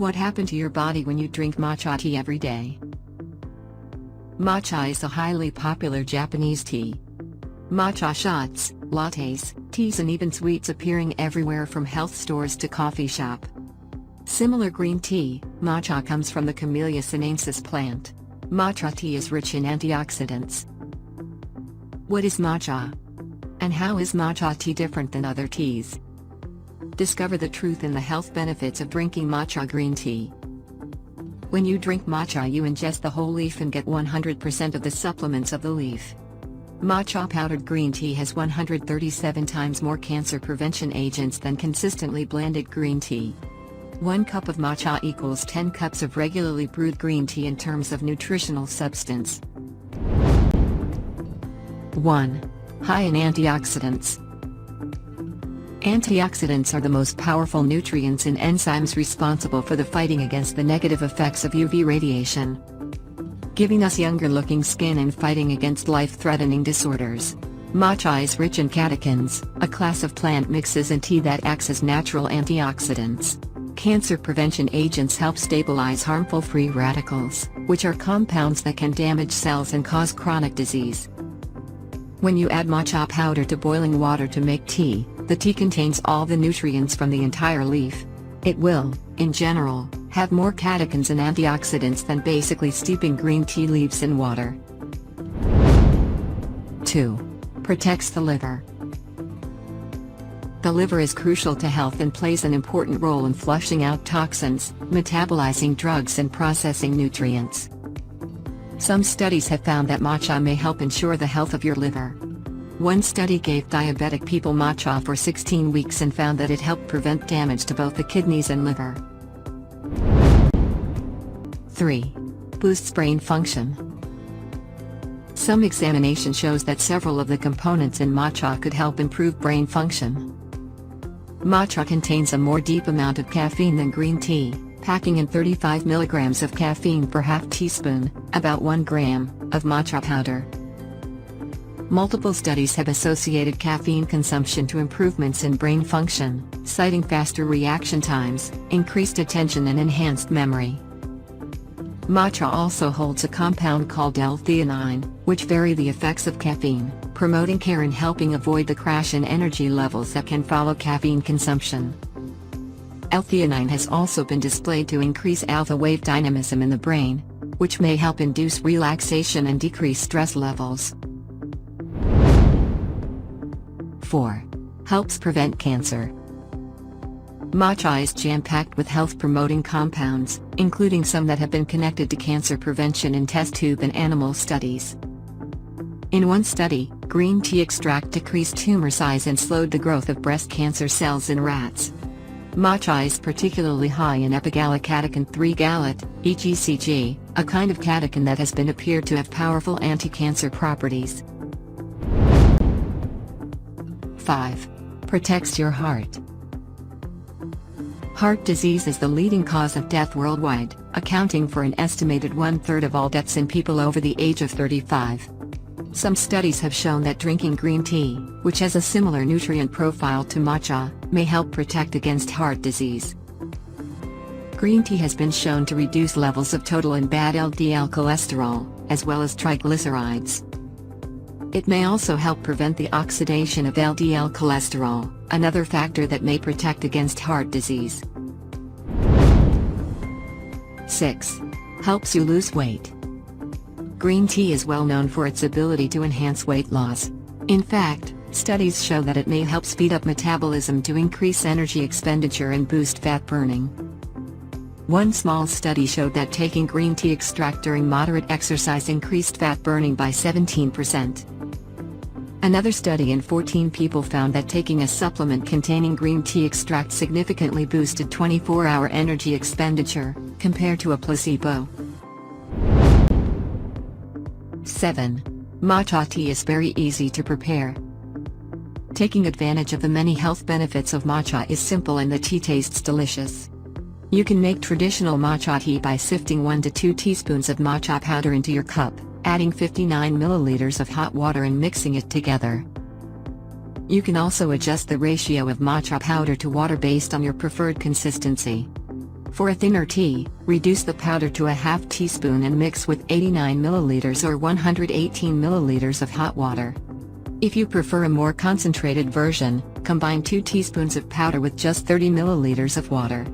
what happened to your body when you drink matcha tea every day. Matcha is a highly popular Japanese tea. Matcha shots, lattes, teas and even sweets appearing everywhere from health stores to coffee shop. Similar green tea, matcha comes from the Camellia sinensis plant. Matcha tea is rich in antioxidants. What is matcha? And how is matcha tea different than other teas? Discover the truth in the health benefits of drinking matcha green tea. When you drink matcha, you ingest the whole leaf and get 100% of the supplements of the leaf. Matcha powdered green tea has 137 times more cancer prevention agents than consistently blended green tea. 1 cup of matcha equals 10 cups of regularly brewed green tea in terms of nutritional substance. 1. High in antioxidants. Antioxidants are the most powerful nutrients and enzymes responsible for the fighting against the negative effects of UV radiation, giving us younger-looking skin and fighting against life-threatening disorders. Matcha is rich in catechins, a class of plant mixes in tea that acts as natural antioxidants. Cancer prevention agents help stabilize harmful free radicals, which are compounds that can damage cells and cause chronic disease. When you add matcha powder to boiling water to make tea, the tea contains all the nutrients from the entire leaf. It will, in general, have more catechins and antioxidants than basically steeping green tea leaves in water. 2. Protects the liver. The liver is crucial to health and plays an important role in flushing out toxins, metabolizing drugs and processing nutrients. Some studies have found that matcha may help ensure the health of your liver. One study gave diabetic people matcha for 16 weeks and found that it helped prevent damage to both the kidneys and liver. 3. Boosts brain function. Some examination shows that several of the components in matcha could help improve brain function. Matcha contains a more deep amount of caffeine than green tea, packing in 35 mg of caffeine per half teaspoon, about 1 gram, of matcha powder. Multiple studies have associated caffeine consumption to improvements in brain function, citing faster reaction times, increased attention and enhanced memory. Matcha also holds a compound called L-theanine, which vary the effects of caffeine, promoting care and helping avoid the crash in energy levels that can follow caffeine consumption. L-theanine has also been displayed to increase alpha wave dynamism in the brain, which may help induce relaxation and decrease stress levels. 4. Helps prevent cancer. Matcha is jam-packed with health-promoting compounds, including some that have been connected to cancer prevention in test tube and animal studies. In one study, green tea extract decreased tumor size and slowed the growth of breast cancer cells in rats. Matcha is particularly high in epigallocatechin 3 gallate, EGCG, a kind of catechin that has been appeared to have powerful anti-cancer properties. 5. Protects your heart. Heart disease is the leading cause of death worldwide, accounting for an estimated 1/3 of all deaths in people over the age of 35. Some studies have shown that drinking green tea, which has a similar nutrient profile to matcha, may help protect against heart disease. Green tea has been shown to reduce levels of total and bad LDL cholesterol, as well as triglycerides. It may also help prevent the oxidation of LDL cholesterol, another factor that may protect against heart disease. 6. Helps you lose weight. Green tea is well known for its ability to enhance weight loss. In fact, studies show that it may help speed up metabolism to increase energy expenditure and boost fat burning. One small study showed that taking green tea extract during moderate exercise increased fat burning by 17%. Another study in 14 people found that taking a supplement containing green tea extract significantly boosted 24-hour energy expenditure, compared to a placebo. 7. Matcha tea is very easy to prepare. Taking advantage of the many health benefits of matcha is simple and the tea tastes delicious. You can make traditional matcha tea by sifting 1 to 2 teaspoons of matcha powder into your cup, adding 59 milliliters of hot water and mixing it together. You can also adjust the ratio of matcha powder to water based on your preferred consistency. For a thinner tea, reduce the powder to a half teaspoon and mix with 89 milliliters or 118 milliliters of hot water. If you prefer a more concentrated version, combine 2 teaspoons of powder with just 30 milliliters of water.